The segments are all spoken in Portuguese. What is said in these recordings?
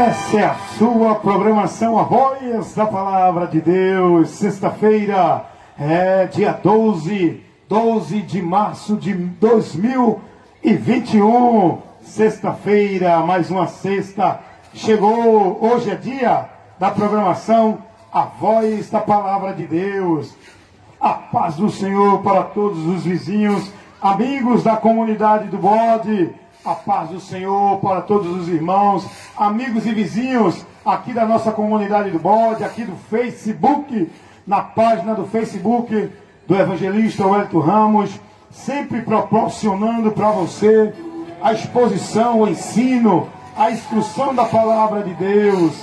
Essa é a sua programação, a voz da palavra de Deus. Sexta-feira, dia 12 de março de 2021. Sexta-feira, mais uma sexta. Chegou, hoje é dia da programação, a voz da palavra de Deus. A paz do Senhor para todos os vizinhos, amigos da comunidade do Bode. A paz do Senhor para todos os irmãos, amigos e vizinhos aqui da nossa comunidade do Bode, aqui do Facebook, na página do Facebook do evangelista Wellington Ramos, sempre proporcionando para você a exposição, o ensino, a instrução da palavra de Deus,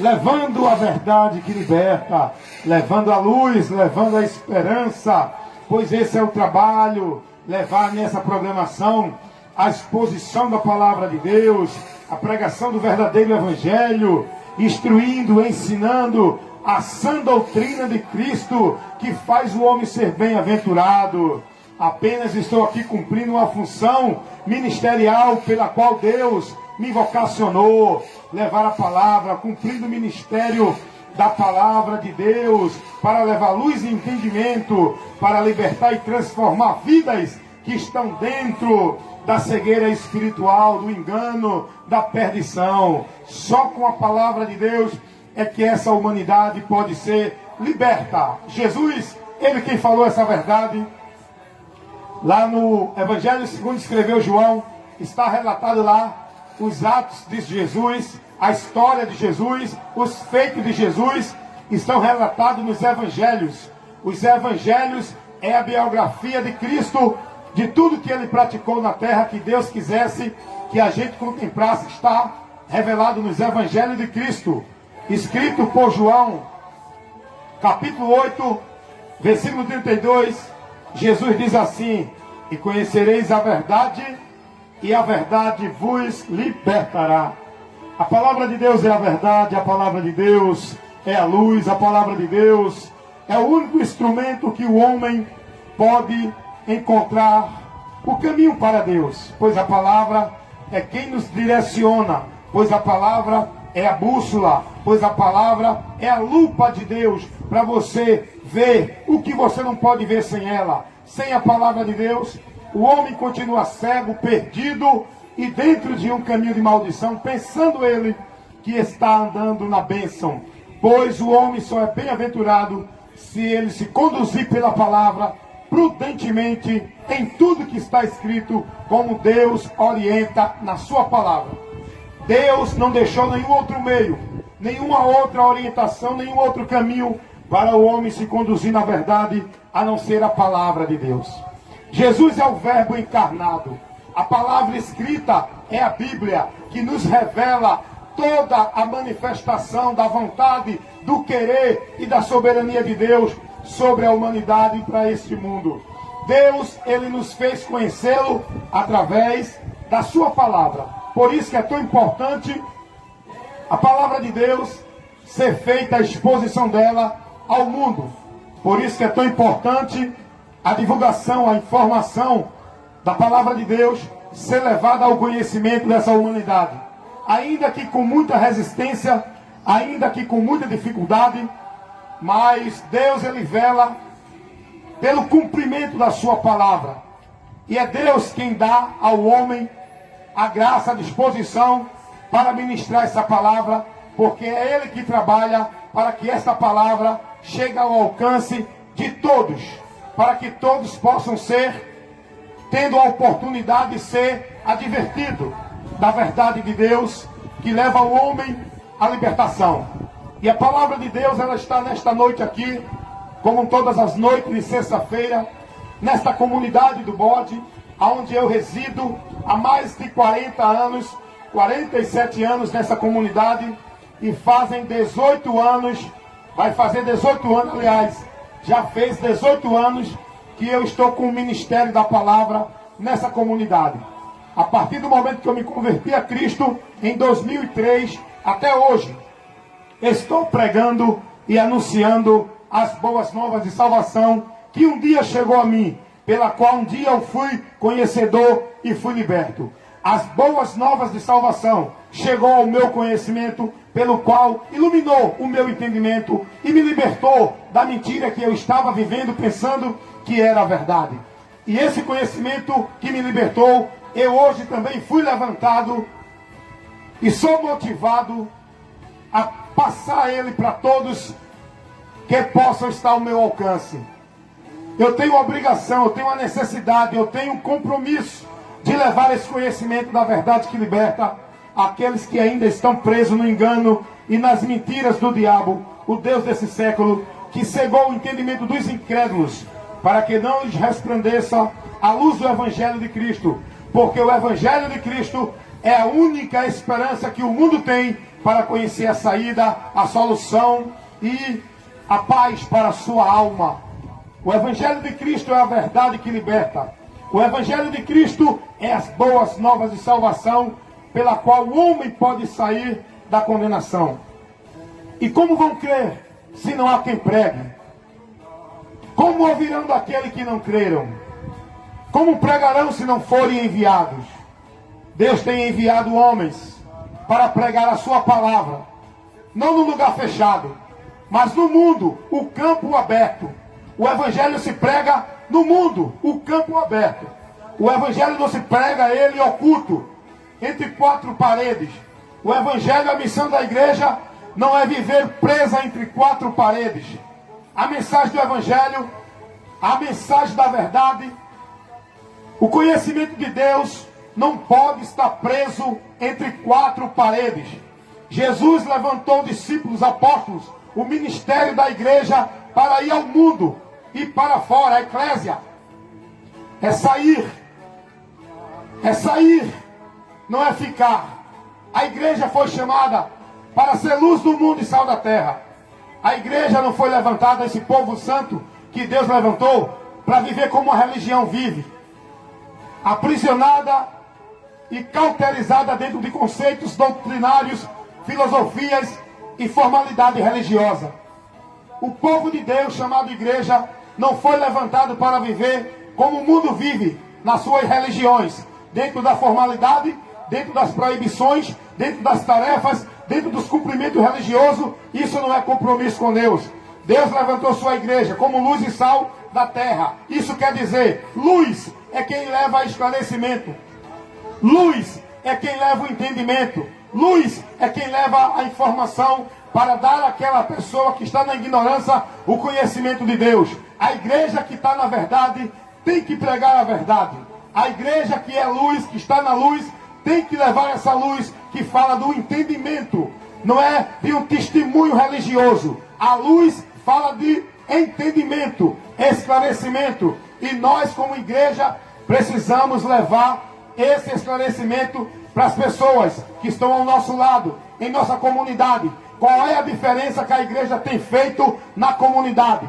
levando a verdade que liberta, levando a luz, levando a esperança, pois esse é o trabalho, levar nessa programação a exposição da palavra de Deus, a pregação do verdadeiro evangelho, instruindo, ensinando a sã doutrina de Cristo, que faz o homem ser bem-aventurado. Apenas estou aqui cumprindo uma função ministerial pela qual Deus me vocacionou, levar a palavra, cumprindo o ministério da palavra de Deus, para levar luz e entendimento, para libertar e transformar vidas que estão dentro da cegueira espiritual, do engano, da perdição. Só com a palavra de Deus é que essa humanidade pode ser liberta. Jesus, ele quem falou essa verdade, lá no Evangelho segundo escreveu João, está relatado lá os atos de Jesus, a história de Jesus, os feitos de Jesus, estão relatados nos Evangelhos. Os Evangelhos é a biografia de Cristo, de tudo que ele praticou na terra, que Deus quisesse que a gente contemplasse, está revelado nos Evangelhos de Cristo, escrito por João, capítulo 8, versículo 32, Jesus diz assim: e conhecereis a verdade, e a verdade vos libertará. A palavra de Deus é a verdade, a palavra de Deus é a luz, a palavra de Deus é o único instrumento que o homem pode encontrar o caminho para Deus, pois a palavra é quem nos direciona, pois a palavra é a bússola, pois a palavra é a lupa de Deus, para você ver o que você não pode ver sem ela. Sem a palavra de Deus, o homem continua cego, perdido e dentro de um caminho de maldição, pensando ele que está andando na bênção, pois o homem só é bem-aventurado se ele se conduzir pela palavra prudentemente em tudo que está escrito, como Deus orienta na sua palavra. Deus não deixou nenhum outro meio, nenhuma outra orientação, nenhum outro caminho para o homem se conduzir na verdade, a não ser a palavra de Deus. Jesus é o verbo encarnado. A palavra escrita é a Bíblia, que nos revela toda a manifestação da vontade, do querer e da soberania de Deus sobre a humanidade e para este mundo. Deus, ele nos fez conhecê-lo através da sua palavra. Por isso que é tão importante a palavra de Deus ser feita, a exposição dela ao mundo. Por isso que é tão importante a divulgação, a informação da palavra de Deus ser levada ao conhecimento dessa humanidade. Ainda que com muita resistência, ainda que com muita dificuldade, mas Deus, ele vela pelo cumprimento da sua palavra. E é Deus quem dá ao homem a graça, a disposição para ministrar essa palavra, porque é Ele que trabalha para que esta palavra chegue ao alcance de todos, para que todos possam ser, tendo a oportunidade de ser advertido da verdade de Deus, que leva o homem à libertação. E a palavra de Deus, ela está nesta noite aqui, como todas as noites de sexta-feira, nesta comunidade do Bode, onde eu resido há mais de 40 anos, 47 anos nessa comunidade, e fazem 18 anos, vai fazer 18 anos, aliás, já fez 18 anos que eu estou com o Ministério da Palavra nessa comunidade. A partir do momento que eu me converti a Cristo, em 2003, até hoje, estou pregando e anunciando as boas novas de salvação que um dia chegou a mim, pela qual um dia eu fui conhecedor e fui liberto. as boas novas de salvação chegou ao meu conhecimento, pelo qual iluminou o meu entendimento e me libertou da mentira que eu estava vivendo pensando que era a verdade. E esse conhecimento que me libertou, eu hoje também fui levantado e sou motivado a passar ele para todos que possam estar ao meu alcance. Eu tenho obrigação, eu tenho a necessidade, eu tenho um compromisso de levar esse conhecimento da verdade que liberta aqueles que ainda estão presos no engano e nas mentiras do diabo, o Deus desse século, que cegou o entendimento dos incrédulos, para que não lhes resplandeça a luz do Evangelho de Cristo, porque o Evangelho de Cristo é a única esperança que o mundo tem para conhecer a saída, a solução e a paz para a sua alma. O Evangelho de Cristo é a verdade que liberta. O Evangelho de Cristo é as boas novas de salvação, pela qual o homem pode sair da condenação. E como vão crer, se não há quem pregue? Como ouvirão daquele que não creram? Como pregarão se não forem enviados? Deus tem enviado homens para pregar a sua palavra, não no lugar fechado, mas no mundo, o campo aberto. O Evangelho se prega no mundo, o campo aberto. O Evangelho não se prega ele oculto, entre quatro paredes. O Evangelho, a missão da igreja, não é viver presa entre quatro paredes. A mensagem do Evangelho, a mensagem da verdade, o conhecimento de Deus não pode estar preso entre quatro paredes. Jesus levantou discípulos, apóstolos, o ministério da igreja para ir ao mundo e para fora. A eclésia é sair, não é ficar. A igreja foi chamada para ser luz do mundo e sal da terra. A igreja não foi levantada, esse povo santo que Deus levantou, para viver como a religião vive, aprisionada e cauterizada dentro de conceitos doutrinários, filosofias e formalidade religiosa. O povo de Deus, chamado igreja, não foi levantado para viver como o mundo vive nas suas religiões, dentro da formalidade, dentro das proibições, dentro das tarefas, dentro dos cumprimentos religiosos. Isso não é compromisso com Deus. Deus levantou sua igreja como luz e sal da terra. Isso quer dizer, luz é quem leva esclarecimento, luz é quem leva o entendimento, luz é quem leva a informação para dar àquela pessoa que está na ignorância o conhecimento de Deus. A igreja que está na verdade tem que pregar a verdade. A igreja que é luz, que está na luz, tem que levar essa luz que fala do entendimento, não é de um testemunho religioso. A luz fala de entendimento, esclarecimento. E nós, como igreja, precisamos levar esse esclarecimento para as pessoas que estão ao nosso lado, em nossa comunidade. Qual é a diferença que a igreja tem feito na comunidade?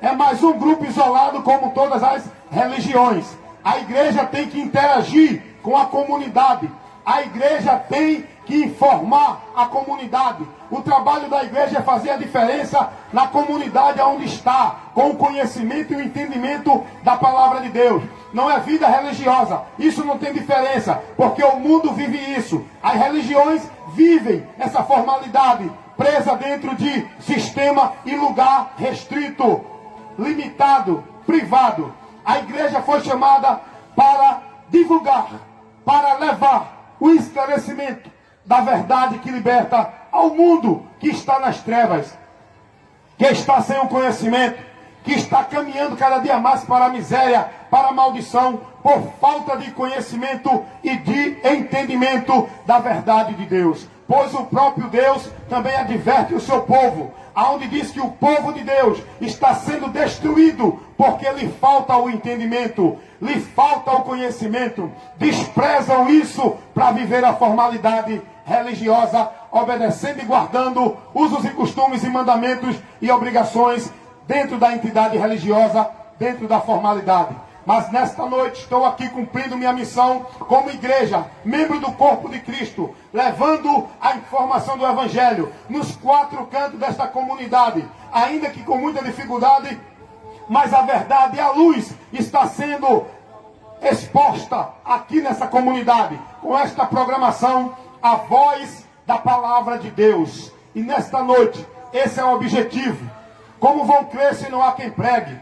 É mais um grupo isolado como todas as religiões. A igreja tem que interagir com a comunidade. A igreja tem que informar a comunidade. O trabalho da igreja é fazer a diferença na comunidade onde está, com o conhecimento e o entendimento da palavra de Deus. Não é vida religiosa. Isso não tem diferença, porque o mundo vive isso. As religiões vivem essa formalidade, presa dentro de sistema e lugar restrito, limitado, privado. A igreja foi chamada para divulgar, para levar o esclarecimento da verdade que liberta ao mundo que está nas trevas, que está sem o conhecimento, que está caminhando cada dia mais para a miséria, para a maldição, por falta de conhecimento e de entendimento da verdade de Deus. Pois o próprio Deus também adverte o seu povo, aonde diz que o povo de Deus está sendo destruído porque lhe falta o entendimento, lhe falta o conhecimento. Desprezam isso para viver a formalidade religiosa, obedecendo e guardando usos e costumes e mandamentos e obrigações dentro da entidade religiosa, dentro da formalidade. Mas nesta noite estou aqui cumprindo minha missão como igreja, membro do corpo de Cristo, levando a informação do Evangelho nos quatro cantos desta comunidade, ainda que com muita dificuldade, mas a verdade e a luz está sendo exposta aqui nessa comunidade, com esta programação, a voz da palavra de Deus. E nesta noite, esse é o objetivo. Como vão crer se não há quem pregue?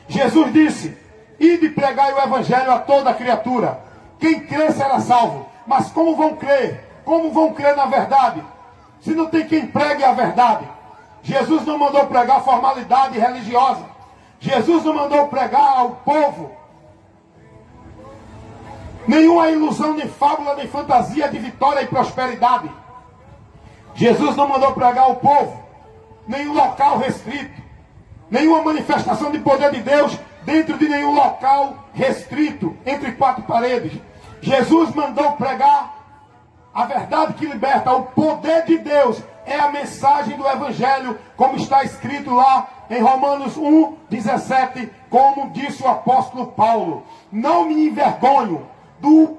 Jesus disse: ide pregai o evangelho a toda criatura. Quem crê será salvo. Mas como vão crer? Como vão crer na verdade, se não tem quem pregue a verdade? Jesus não mandou pregar formalidade religiosa. Jesus não mandou pregar ao povo nenhuma ilusão, nem fábula, nem fantasia de vitória e prosperidade. Jesus não mandou pregar ao povo nenhum local restrito, nenhuma manifestação de poder de Deus dentro de nenhum local restrito, entre quatro paredes. Jesus mandou pregar a verdade que liberta, o poder de Deus. É a mensagem do Evangelho, como está escrito lá em Romanos 1:17, como disse o apóstolo Paulo: não me envergonho do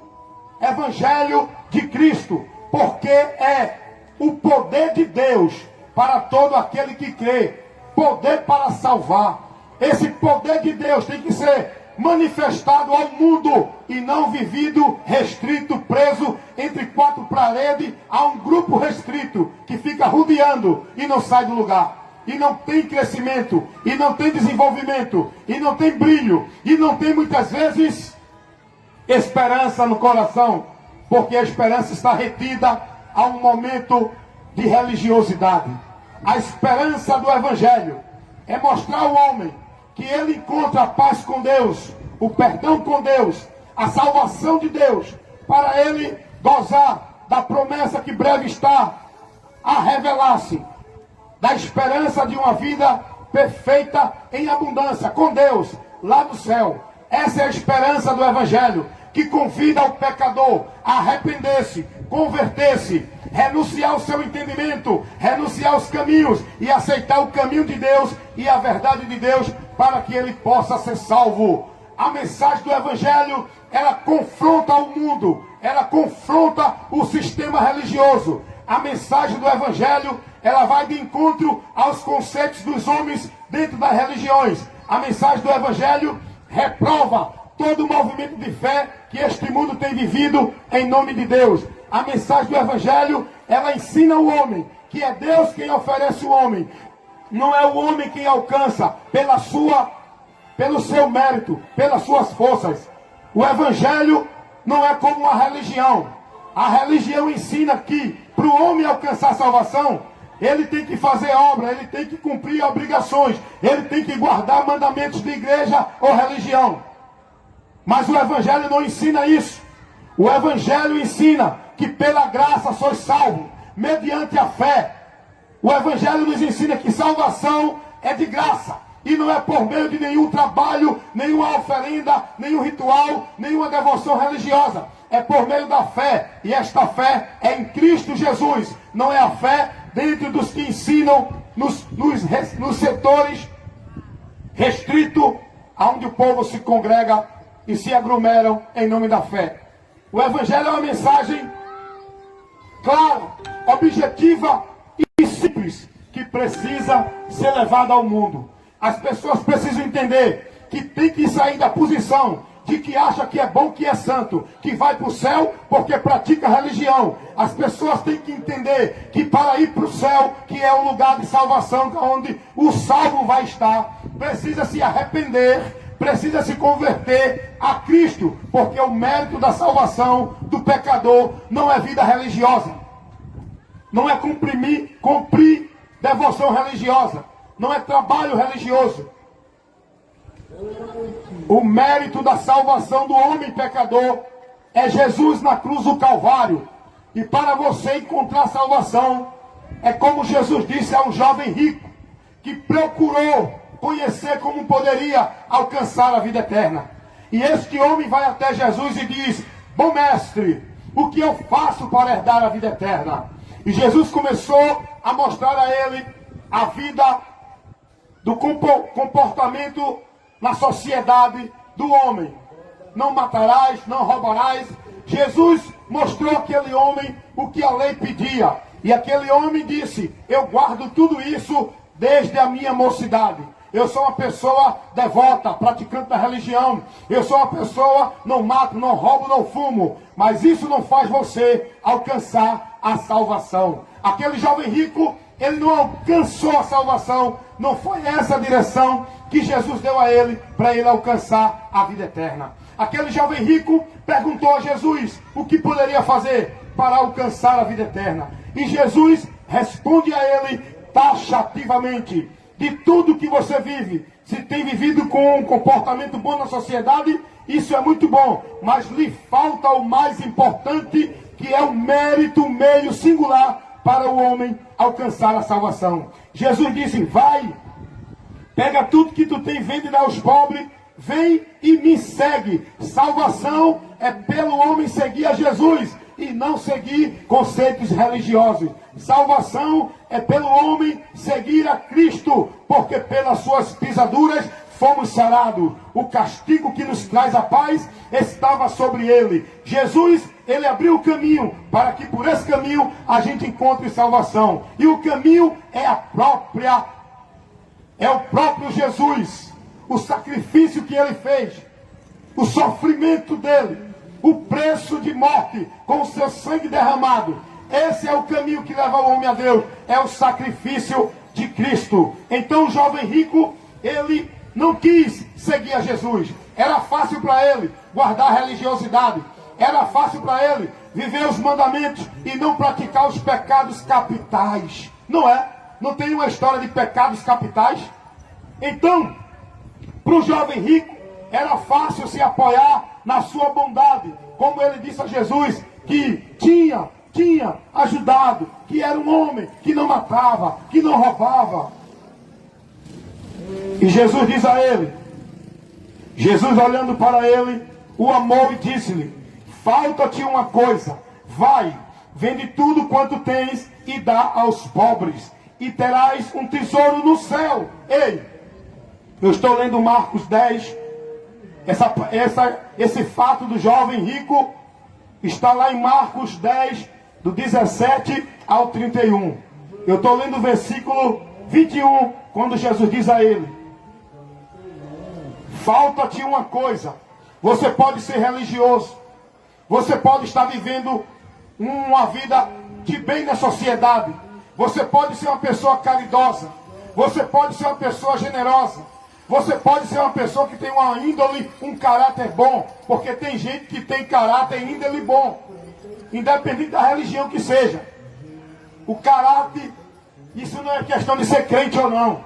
Evangelho de Cristo, porque é o poder de Deus para todo aquele que crê, poder para salvar. Esse poder de Deus tem que ser manifestado ao mundo e não vivido, restrito, preso entre quatro paredes a um grupo restrito que fica rodeando e não sai do lugar. E não tem crescimento, e não tem desenvolvimento, e não tem brilho, e não tem muitas vezes esperança no coração, porque a esperança está retida a um momento de religiosidade. A esperança do Evangelho é mostrar ao homem que ele encontra a paz com Deus, o perdão com Deus, a salvação de Deus, para ele gozar da promessa que breve está a revelar-se, da esperança de uma vida perfeita em abundância com Deus, lá do céu. Essa é a esperança do Evangelho, que convida o pecador a arrepender-se, converter-se, renunciar ao seu entendimento, renunciar aos caminhos e aceitar o caminho de Deus e a verdade de Deus, para que ele possa ser salvo. A mensagem do Evangelho, ela confronta o mundo, ela confronta o sistema religioso. A mensagem do Evangelho, ela vai de encontro aos conceitos dos homens dentro das religiões. A mensagem do Evangelho reprova todo o movimento de fé que este mundo tem vivido em nome de Deus. A mensagem do Evangelho, ela ensina o homem que é Deus quem oferece o homem. Não é o homem quem alcança pelo seu mérito, pelas suas forças. O Evangelho não é como a religião. A religião ensina que para o homem alcançar a salvação, ele tem que fazer obra, ele tem que cumprir obrigações, ele tem que guardar mandamentos de igreja ou religião. Mas o Evangelho não ensina isso. O Evangelho ensina que pela graça sois salvos, mediante a fé. O Evangelho nos ensina que salvação é de graça, e não é por meio de nenhum trabalho, nenhuma oferenda, nenhum ritual, nenhuma devoção religiosa. É por meio da fé, e esta fé é em Cristo Jesus. Não é a fé dentro dos que ensinam nos setores restritos, onde o povo se congrega e se aglomeram em nome da fé. O Evangelho é uma mensagem clara, objetiva e simples, que precisa ser levada ao mundo. As pessoas precisam entender que tem que sair da posição de que acha que é bom, que é santo, que vai para o céu porque pratica religião. As pessoas têm que entender que para ir para o céu, que é o lugar de salvação, onde o salvo vai estar, precisa se arrepender, precisa se converter a Cristo, porque o mérito da salvação do pecador não é vida religiosa, não é cumprir devoção religiosa, não é trabalho religioso. O mérito da salvação do homem pecador é Jesus na cruz do Calvário. E para você encontrar salvação, é como Jesus disse a um jovem rico, que procurou conhecer como poderia alcançar a vida eterna. E este homem vai até Jesus e diz: bom mestre, o que eu faço para herdar a vida eterna? E Jesus começou a mostrar a ele a vida do comportamento na sociedade do homem. Não matarás, não roubarás. Jesus mostrou àquele homem o que a lei pedia. E aquele homem disse: eu guardo tudo isso desde a minha mocidade. Eu sou uma pessoa devota, praticante da religião. Eu sou uma pessoa, não mato, não roubo, não fumo. Mas isso não faz você alcançar a salvação. Aquele jovem rico, ele não alcançou a salvação. Não foi essa a direção que Jesus deu a ele para ele alcançar a vida eterna. Aquele jovem rico perguntou a Jesus o que poderia fazer para alcançar a vida eterna. E Jesus responde a ele taxativamente: de tudo que você vive, se tem vivido com um comportamento bom na sociedade, isso é muito bom, mas lhe falta o mais importante, que é o mérito, meio singular para o homem alcançar a salvação. Jesus disse: vai, pega tudo que tu tem, vende e dá aos pobres, vem e me segue. Salvação é pelo homem seguir a Jesus e não seguir conceitos religiosos. Salvação é pelo homem seguir a Cristo, porque pelas suas pisaduras fomos sarados. O castigo que nos traz a paz estava sobre ele. Jesus, ele abriu o caminho para que por esse caminho a gente encontre salvação. E o caminho é o próprio Jesus. O sacrifício que ele fez, o sofrimento dele, o preço de morte com o seu sangue derramado. Esse é o caminho que leva o homem a Deus, é o sacrifício de Cristo. Então o jovem rico, ele não quis seguir a Jesus. Era fácil para ele guardar a religiosidade, era fácil para ele viver os mandamentos e não praticar os pecados capitais. Não é? Não tem uma história de pecados capitais? Então, para o jovem rico, era fácil se apoiar na sua bondade, como ele disse a Jesus, que tinha ajudado, que era um homem que não matava, que não roubava. E Jesus diz a ele, Jesus olhando para ele, o amou e disse-lhe: falta-te uma coisa, vai, vende tudo quanto tens e dá aos pobres, e terás um tesouro no céu. Ei, eu estou lendo Marcos 10, esse fato do jovem rico está lá em Marcos 10, do 17 ao 31. Eu estou lendo o versículo 21, quando Jesus diz a ele: falta-te uma coisa. Você pode ser religioso, você pode estar vivendo uma vida de bem na sociedade, você pode ser uma pessoa caridosa, você pode ser uma pessoa generosa, você pode ser uma pessoa que tem uma índole, um caráter bom, porque tem gente que tem caráter e índole bom, independente da religião que seja. O caráter, isso não é questão de ser crente ou não,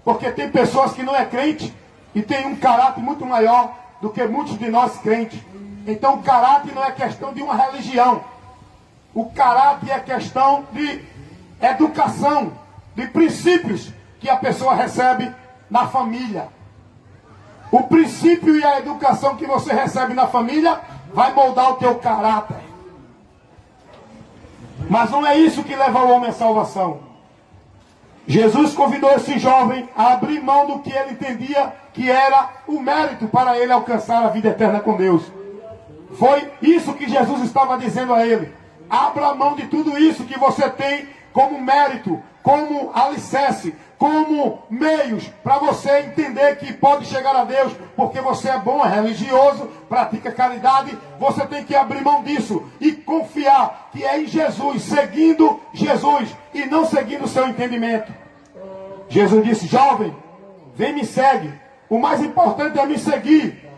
porque tem pessoas que não é crente e tem um caráter muito maior do que muitos de nós crentes. Então o caráter não é questão de uma religião, o caráter é questão de educação, de princípios que a pessoa recebe na família. O princípio e a educação que você recebe na família vai moldar o teu caráter. Mas não é isso que leva o homem à salvação. Jesus convidou esse jovem a abrir mão do que ele entendia que era o mérito para ele alcançar a vida eterna com Deus. Foi isso que Jesus estava dizendo a ele: abra mão de tudo isso que você tem como mérito, como alicerce, como meios para você entender que pode chegar a Deus, porque você é bom, é religioso, pratica caridade. Você tem que abrir mão disso e confiar que é em Jesus, seguindo Jesus e não seguindo o seu entendimento. Jesus disse: jovem, vem me segue. O mais importante é me seguir.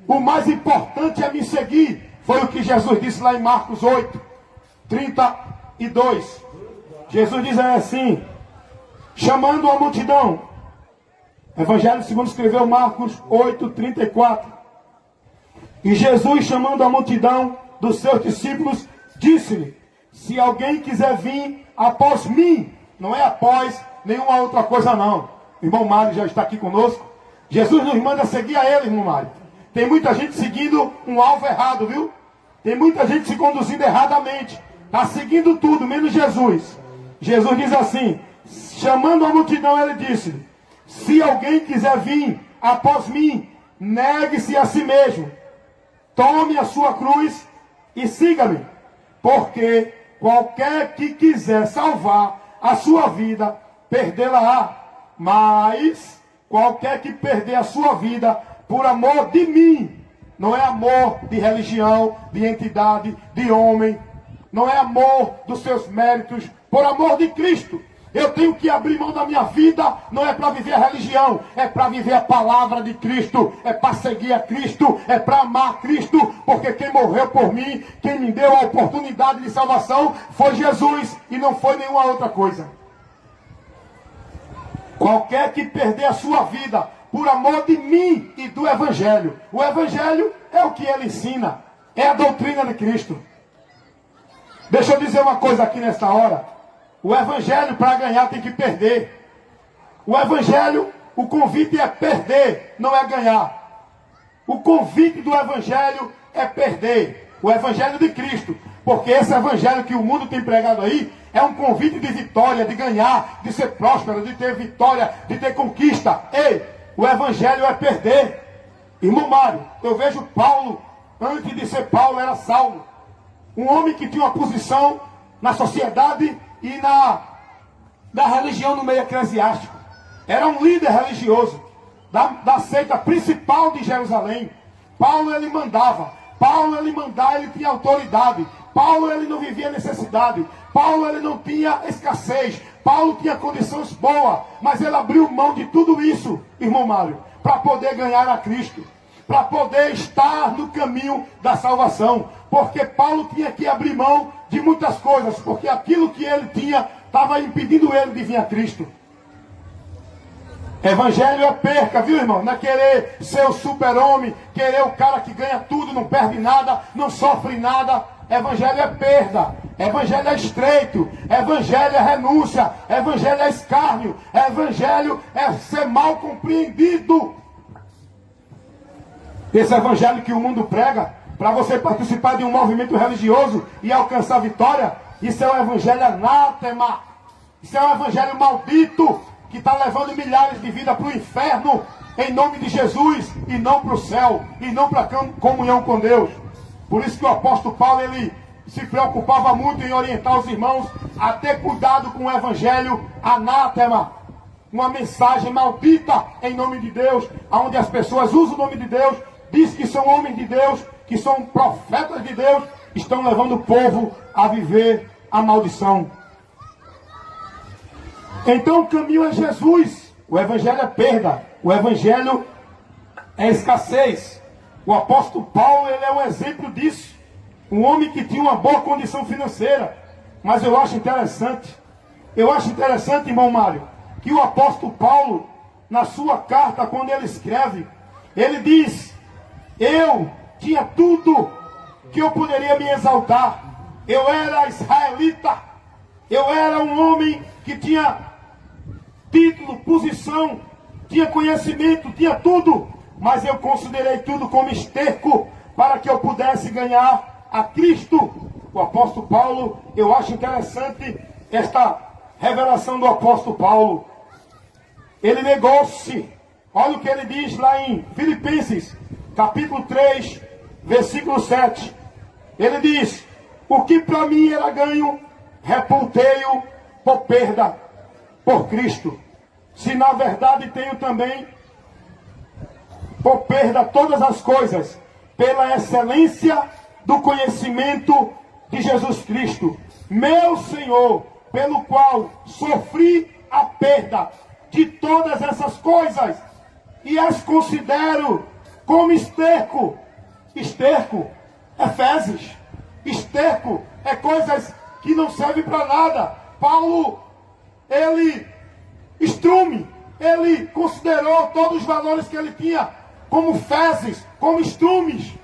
O mais importante é me seguir. Foi o que Jesus disse lá em Marcos 8, 32. Jesus diz assim, chamando a multidão. Evangelho segundo escreveu Marcos 8, 34. E Jesus, chamando a multidão dos seus discípulos, disse-lhe: se alguém quiser vir após mim, não é após nenhuma outra coisa não. O irmão Mário já está aqui conosco. Jesus nos manda seguir a ele, irmão Mário. Tem muita gente seguindo um alvo errado, viu? Tem muita gente se conduzindo erradamente. Está seguindo tudo, menos Jesus. Jesus diz assim, chamando a multidão, ele disse: se alguém quiser vir após mim, negue-se a si mesmo, tome a sua cruz e siga-me. Porque qualquer que quiser salvar a sua vida, perdê-la-á. Mas Qualquer que perder a sua vida por amor de mim, não é amor de religião, de entidade, de homem, não é amor dos seus méritos, por amor de Cristo. Eu tenho que abrir mão da minha vida, não é para viver a religião, é para viver a palavra de Cristo, é para seguir a Cristo, é para amar Cristo, porque quem morreu por mim, quem me deu a oportunidade de salvação, foi Jesus e não foi nenhuma outra coisa. Qualquer que perder a sua vida por amor de mim e do Evangelho. O Evangelho é o que ele ensina, é a doutrina de Cristo. Deixa eu dizer uma coisa aqui nesta hora. O Evangelho, para ganhar, tem que perder. O Evangelho, o convite é perder, não é ganhar. O convite do Evangelho é perder. O Evangelho de Cristo. Porque esse Evangelho que o mundo tem pregado aí é um convite de vitória, de ganhar, de ser próspero, de ter vitória, de ter conquista. Ei, o Evangelho é perder. Irmão Mário, eu vejo Paulo, antes de ser Paulo, era Saulo. Um homem que tinha uma posição na sociedade e da religião no meio eclesiástico. Era um líder religioso da seita principal de Jerusalém. Paulo, ele mandava. Paulo, ele mandava, ele tinha autoridade. Paulo, ele não vivia necessidade. Paulo, ele não tinha escassez. Paulo tinha condições boas, mas ele abriu mão de tudo isso, irmão Mário, para poder ganhar a Cristo, para poder estar no caminho da salvação. Porque Paulo tinha que abrir mão de muitas coisas, porque aquilo que ele tinha estava impedindo ele de vir a Cristo. Evangelho é perca, viu, irmão? Não é querer ser o super-homem, querer o cara que ganha tudo, não perde nada, não sofre nada. Evangelho é perda. Evangelho é estreito. Evangelho é renúncia. Evangelho é escárnio. Evangelho é ser mal compreendido. Esse evangelho que o mundo prega, para você participar de um movimento religioso e alcançar vitória, isso é um evangelho anátema. Isso é um evangelho maldito, que está levando milhares de vidas para o inferno, em nome de Jesus, e não para o céu, e não para a comunhão com Deus. Por isso que o apóstolo Paulo, ele se preocupava muito em orientar os irmãos a ter cuidado com o evangelho anátema, uma mensagem maldita em nome de Deus, onde as pessoas usam o nome de Deus, diz que são homens de Deus, que são profetas de Deus, estão levando o povo a viver a maldição. Então o caminho é Jesus. O evangelho é perda. O evangelho é escassez. O apóstolo Paulo, ele é um exemplo disso. Um homem que tinha uma boa condição financeira. Mas eu acho interessante, irmão Mário, que o apóstolo Paulo, na sua carta, quando ele escreve, ele diz: eu tinha tudo que eu poderia me exaltar. Eu era israelita. Eu era um homem que tinha título, posição, tinha conhecimento, tinha tudo. Mas eu considerei tudo como esterco para que eu pudesse ganhar a Cristo. O apóstolo Paulo, eu acho interessante esta revelação do apóstolo Paulo. Ele negou-se. Olha o que ele diz lá em Filipenses, capítulo 3, versículo 7. Ele diz: o que para mim era ganho, reputei-o por perda, por Cristo. Se na verdade tenho também por perda todas as coisas, pela excelência do conhecimento de Jesus Cristo, meu Senhor, pelo qual sofri a perda de todas essas coisas, e as considero como esterco. Esterco é fezes. Esterco é coisas que não servem para nada. Paulo, ele considerou todos os valores que ele tinha como fezes, como estrumes.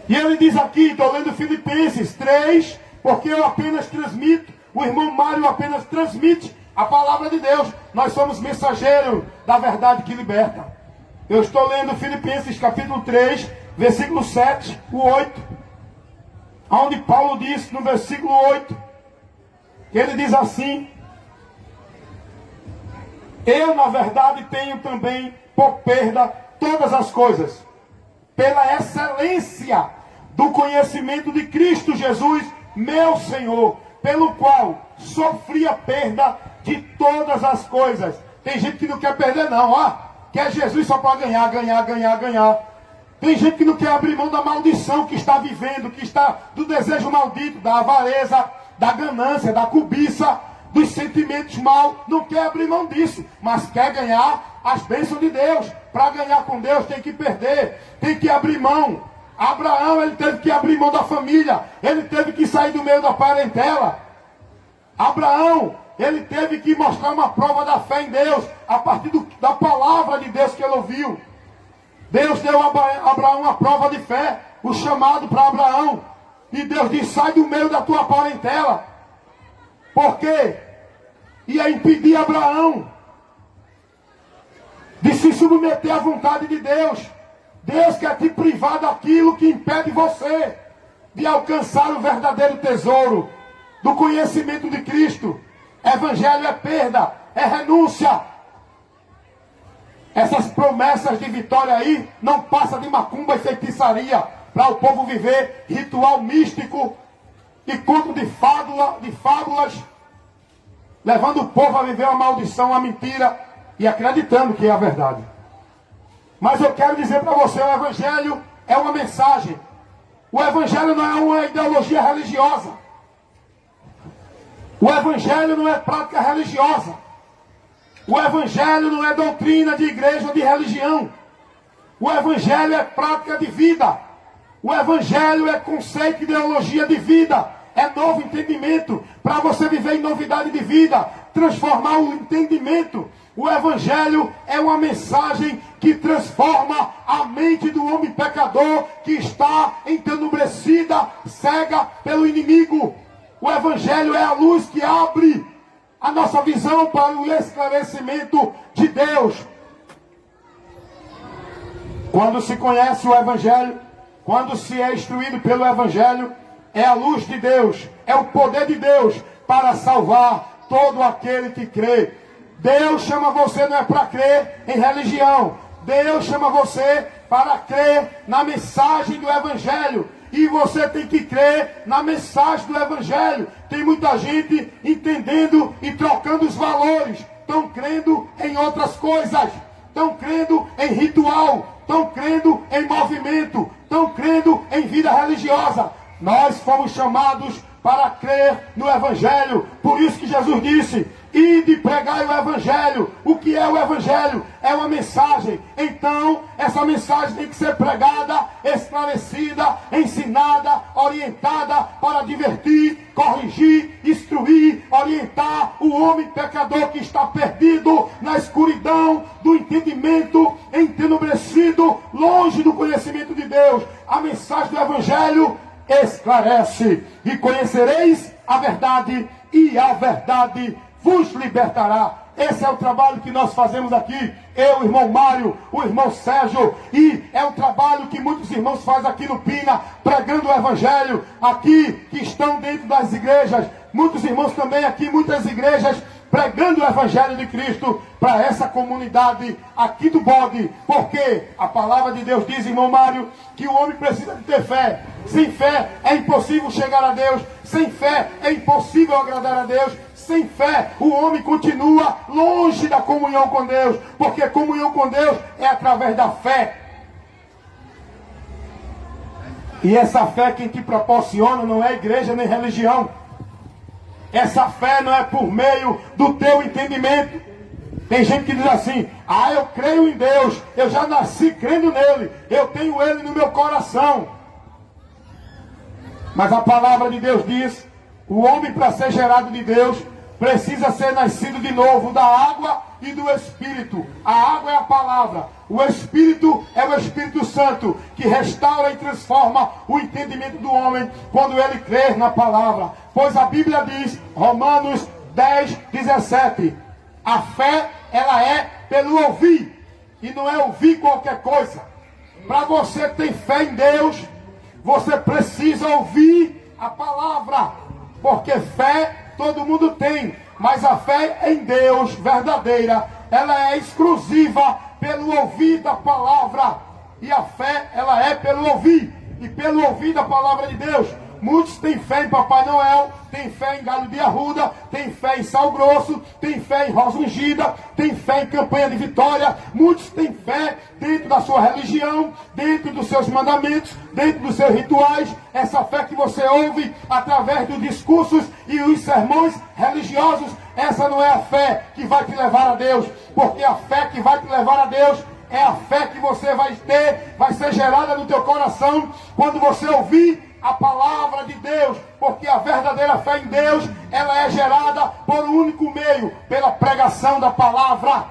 E ele diz aqui, estou lendo Filipenses 3, porque eu apenas transmito, o irmão Mário apenas transmite a palavra de Deus. Nós somos mensageiros da verdade que liberta. Eu estou lendo Filipenses capítulo 3, versículo 7, o 8. Onde Paulo diz no versículo 8, ele diz assim: eu na verdade tenho também por perda todas as coisas, pela excelência do conhecimento de Cristo Jesus, meu Senhor, pelo qual sofri a perda de todas as coisas, Tem gente que não quer perder não, ó. Quer Jesus só para ganhar, ganhar, ganhar, ganhar. Tem gente que não quer abrir mão da maldição que está vivendo, que está do desejo maldito, da avareza, da ganância, da cobiça, dos sentimentos maus. Não quer abrir mão disso, mas quer ganhar as bênçãos de Deus. Para ganhar com Deus tem que perder, tem que abrir mão. Abraão, ele teve que abrir mão da família, ele teve que sair do meio da parentela. Abraão, ele teve que mostrar uma prova da fé em Deus, a partir da palavra de Deus que ele ouviu. Deus deu a Abraão uma prova de fé, o chamado para Abraão. E Deus disse, sai do meio da tua parentela. Por quê? Ia impedir Abraão de se submeter à vontade de Deus. Deus quer te privar daquilo que impede você de alcançar o verdadeiro tesouro do conhecimento de Cristo. Evangelho é perda, é renúncia. Essas promessas de vitória aí não passam de macumba e feitiçaria para o povo viver ritual místico e conto de fábulas, levando o povo a viver uma maldição, uma mentira e acreditando que é a verdade. Mas eu quero dizer para você, o Evangelho é uma mensagem. O Evangelho não é uma ideologia religiosa. O Evangelho não é prática religiosa. O Evangelho não é doutrina de igreja ou de religião. O Evangelho é prática de vida. O Evangelho é conceito e ideologia de vida. É novo entendimento para você viver em novidade de vida. Transformar o entendimento. O Evangelho é uma mensagem que transforma a mente do homem pecador que está entenebrecida, cega pelo inimigo. O Evangelho é a luz que abre a nossa visão para o esclarecimento de Deus. Quando se conhece o Evangelho, quando se é instruído pelo Evangelho, é a luz de Deus, é o poder de Deus para salvar todo aquele que crê. Deus chama você não é para crer em religião. Deus chama você para crer na mensagem do Evangelho. E você tem que crer na mensagem do Evangelho. Tem muita gente entendendo e trocando os valores. Estão crendo em outras coisas. Estão crendo em ritual. Estão crendo em movimento. Estão crendo em vida religiosa. Nós fomos chamados para crer no Evangelho. Por isso que Jesus disse, ide pregai o Evangelho. O que é o Evangelho? É uma mensagem. Então, essa mensagem tem que ser pregada, esclarecida, ensinada, orientada para divertir, corrigir, instruir, orientar o homem pecador que está perdido na escuridão do entendimento, entenebrecido, longe do conhecimento de Deus. A mensagem do Evangelho esclarece, e conhecereis a verdade, e a verdade vos libertará. Esse é o trabalho que nós fazemos aqui, eu, o irmão Mário, o irmão Sérgio, e é o trabalho que muitos irmãos fazem aqui no Pina, pregando o Evangelho, aqui que estão dentro das igrejas, muitos irmãos também aqui, muitas igrejas, pregando o Evangelho de Cristo para essa comunidade aqui do Bode, porque a palavra de Deus diz, irmão Mário, que o homem precisa de ter fé. Sem fé é impossível chegar a Deus, sem fé é impossível agradar a Deus, sem fé o homem continua longe da comunhão com Deus, porque comunhão com Deus é através da fé. E essa fé quem te proporciona não é igreja nem religião. Essa fé não é por meio do teu entendimento. Tem gente que diz assim, eu creio em Deus, eu já nasci crendo nele, eu tenho ele no meu coração. Mas a palavra de Deus diz, o homem para ser gerado de Deus, precisa ser nascido de novo da água e do Espírito. A água é a palavra, o Espírito é o Espírito Santo, que restaura e transforma o entendimento do homem quando ele crê na palavra. Pois a Bíblia diz, Romanos 10:17, a fé, ela é pelo ouvir, e não é ouvir qualquer coisa. Para você ter fé em Deus, você precisa ouvir a palavra, porque fé todo mundo tem, mas a fé em Deus verdadeira, ela é exclusiva pelo ouvir da palavra, e a fé, ela é pelo ouvir, e pelo ouvir da palavra de Deus. Muitos têm fé em Papai Noel, têm fé em galho de arruda, têm fé em sal grosso, têm fé em rosa ungida, têm fé em campanha de vitória. Muitos têm fé dentro da sua religião, dentro dos seus mandamentos, dentro dos seus rituais. Essa fé que você ouve através dos discursos e os sermões religiosos, essa não é a fé que vai te levar a Deus, porque a fé que vai te levar a Deus é a fé que você vai ter, vai ser gerada no teu coração quando você ouvir a palavra de Deus, porque a verdadeira fé em Deus, ela é gerada por um único meio, pela pregação da palavra.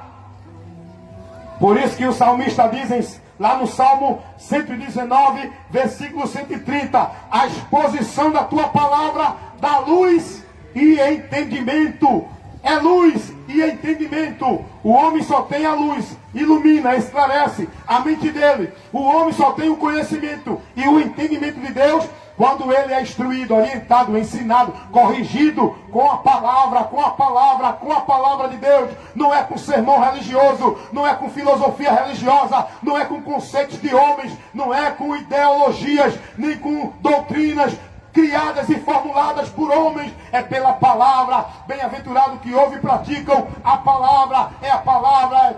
Por isso que o salmista diz lá no Salmo 119, versículo 130, a exposição da tua palavra dá luz e entendimento. É luz e entendimento. O homem só tem a luz, ilumina, esclarece a mente dele. O homem só tem o conhecimento e o entendimento de Deus quando ele é instruído, orientado, ensinado, corrigido com a palavra de Deus. Não é com sermão religioso, não é com filosofia religiosa, não é com conceitos de homens, não é com ideologias, nem com doutrinas criadas e formuladas por homens, é pela palavra. Bem-aventurado que ouvem e praticam a palavra,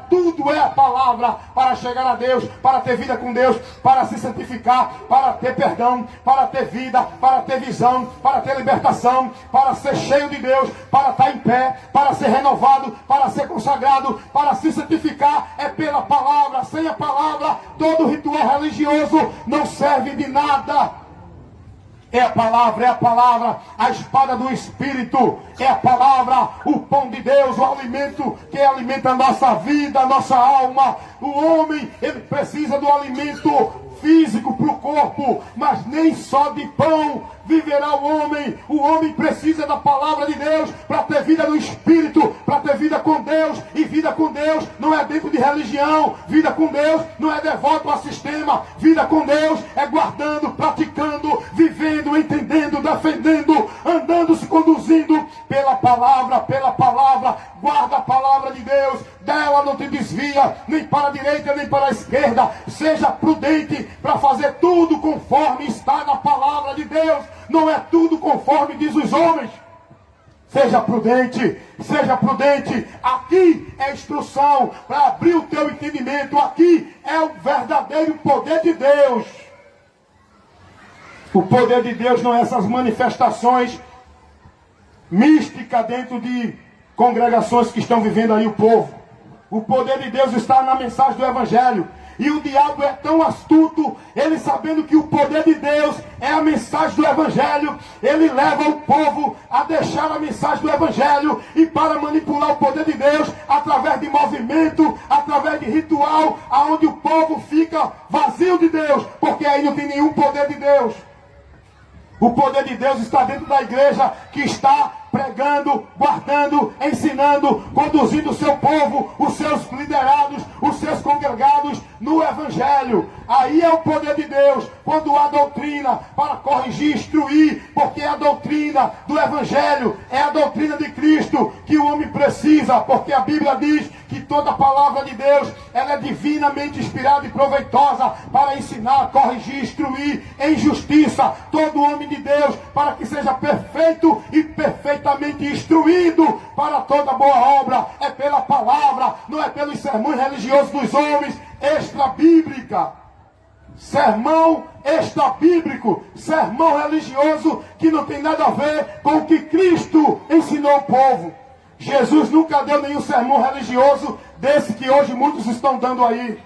tudo é a palavra, para chegar a Deus, para ter vida com Deus, para se santificar, para ter perdão, para ter vida, para ter visão, para ter libertação, para ser cheio de Deus, para estar em pé, para ser renovado, para ser consagrado, para se santificar, é pela palavra. Sem a palavra, todo ritual religioso não serve de nada. É a palavra, a espada do Espírito, é a palavra, o pão de Deus, o alimento que alimenta a nossa vida, a nossa alma. O homem, ele precisa do alimento físico para o corpo, mas nem só de pão viverá o homem. O homem precisa da palavra de Deus para ter vida no Espírito, para ter vida com Deus. E vida com Deus não é dentro de religião, vida com Deus não é devoto a sistema. Vida com Deus é guardando, praticando, vivendo, entendendo, defendendo, andando, se conduzindo pela palavra. Guarda a palavra de Deus, dela não te desvia, nem para a direita, nem para a esquerda. Seja prudente para fazer tudo conforme está na palavra de Deus. Não é tudo conforme diz os homens. Seja prudente, seja prudente. Aqui é instrução para abrir o teu entendimento. Aqui é o verdadeiro poder de Deus. O poder de Deus não é essas manifestações místicas dentro de congregações que estão vivendo aí o povo. O poder de Deus está na mensagem do Evangelho. E o diabo é tão astuto, ele sabendo que o poder de Deus é a mensagem do Evangelho, ele leva o povo a deixar a mensagem do Evangelho e para manipular o poder de Deus através de movimento, através de ritual, aonde o povo fica vazio de Deus, porque aí não tem nenhum poder de Deus. O poder de Deus está dentro da igreja que está pregando, guardando, ensinando, conduzindo o seu povo, os seus liderados, os seus congregados no Evangelho. Aí é o poder de Deus, quando há doutrina para corrigir, instruir, porque a doutrina do Evangelho é a doutrina de Cristo que o homem precisa, porque a Bíblia diz que toda a palavra de Deus, ela é divinamente inspirada e proveitosa para ensinar, corrigir, instruir em justiça todo homem de Deus, para que seja perfeito e perfeitamente instruído para toda boa obra. É pela palavra, não é pelos sermões religiosos dos homens, extra-bíblica. Sermão extra-bíblico, sermão religioso que não tem nada a ver com o que Cristo ensinou ao povo. Jesus nunca deu nenhum sermão religioso desse que hoje muitos estão dando aí.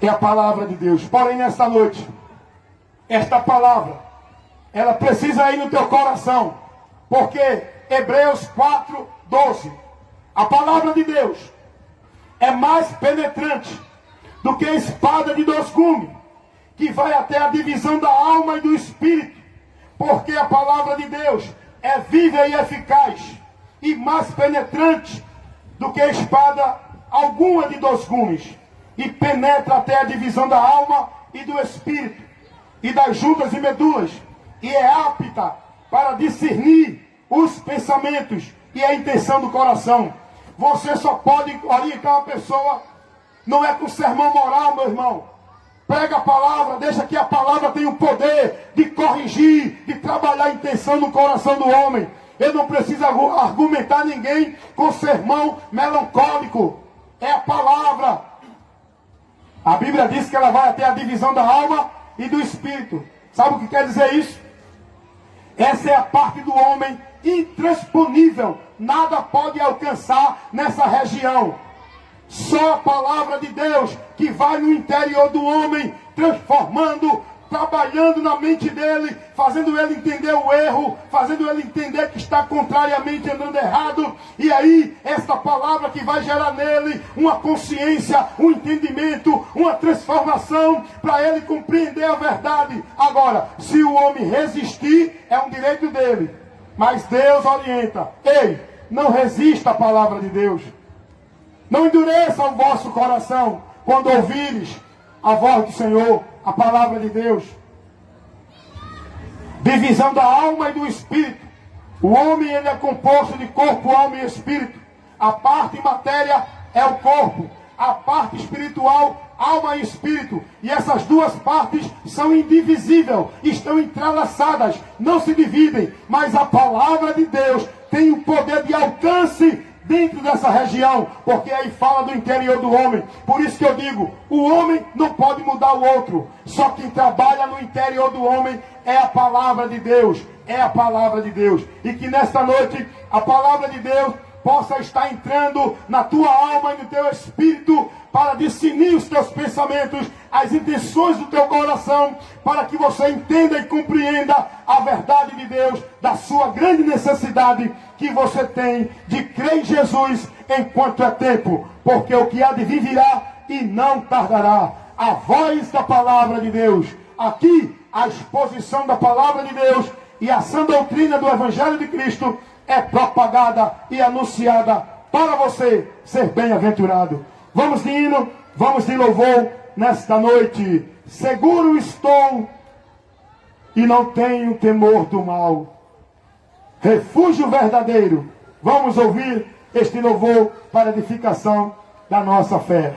É a palavra de Deus. Porém, nesta noite, esta palavra, ela precisa ir no teu coração, porque Hebreus 4:12, a palavra de Deus é mais penetrante do que a espada de dois gumes, que vai até a divisão da alma e do espírito, porque a palavra de Deus é viva e eficaz, e mais penetrante do que a espada alguma de dois gumes, e penetra até a divisão da alma e do espírito, e das juntas e medulas, e é apta para discernir os pensamentos e a intenção do coração. Você só pode orientar uma pessoa, não é com sermão moral, meu irmão, Prega a palavra, deixa que a palavra tenha o poder de corrigir, de trabalhar a intenção no coração do homem. Eu não preciso argumentar ninguém com sermão melancólico. É a palavra. A Bíblia diz que ela vai até a divisão da alma e do espírito. Sabe o que quer dizer isso? Essa é a parte do homem intransponível. Nada pode alcançar nessa região. Só a palavra de Deus que vai no interior do homem, transformando, trabalhando na mente dele, fazendo ele entender o erro, fazendo ele entender que está contrariamente andando errado. E aí, esta palavra que vai gerar nele uma consciência, um entendimento, uma transformação, para ele compreender a verdade. Agora, se o homem resistir, é um direito dele. Mas Deus orienta. Ei, não resista à palavra de Deus. Não endureça o vosso coração quando ouvires a voz do Senhor, a palavra de Deus. Divisão da alma e do espírito. O homem ele é composto de corpo, alma e espírito. A parte matéria é o corpo. A parte espiritual, alma e espírito. E essas duas partes são indivisíveis, estão entrelaçadas, não se dividem. Mas a palavra de Deus tem o poder de alcance dentro dessa região, porque aí fala do interior do homem. Por isso que eu digo, o homem não pode mudar o outro. Só quem trabalha no interior do homem é a palavra de Deus. É a palavra de Deus. E que nesta noite a palavra de Deus possa estar entrando na tua alma e no teu espírito, para discernir os teus pensamentos, as intenções do teu coração, para que você entenda e compreenda a verdade de Deus, da sua grande necessidade que você tem de crer em Jesus enquanto é tempo, porque o que há de vir virá e não tardará. A voz da palavra de Deus, aqui a exposição da palavra de Deus e a sã doutrina do Evangelho de Cristo é propagada e anunciada para você ser bem-aventurado. Vamos de hino, vamos de louvor nesta noite. Seguro estou e não tenho temor do mal. Refúgio verdadeiro. Vamos ouvir este louvor para edificação da nossa fé.